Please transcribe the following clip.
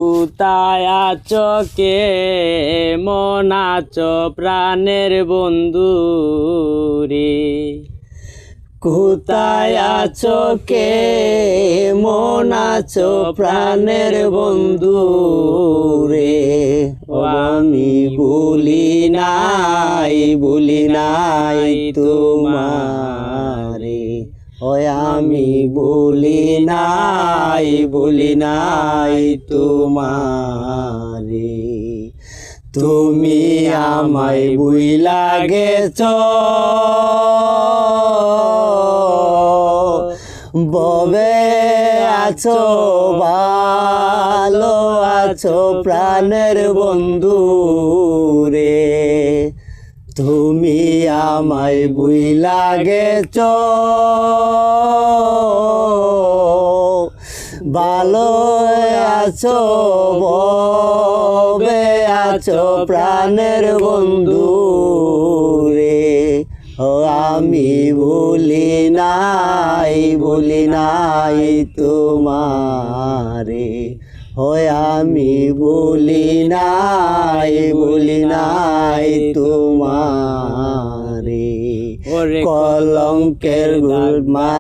কোথায় আছো কে মন আছো প্রাণের বন্ধু রে? কোথায় আছো কে মন আছো প্রাণের বন্ধু রে? ও আমি ভুলি নাই তোমারে। ওই আমি ভুলি নাই তোমারে। তুমি আমায় ভুইলা গেছো ববে আছো ভালো আছো প্রাণের বন্ধু রে। তুমি আমায় ভুইলা গেছো ভালো আছো ববে আছো প্রাণের বন্ধু রে। ও আমি ভুলি নাই তোমারে। ও আমি ভুলি নাই তোমারে। কলঙ্কের গুলমা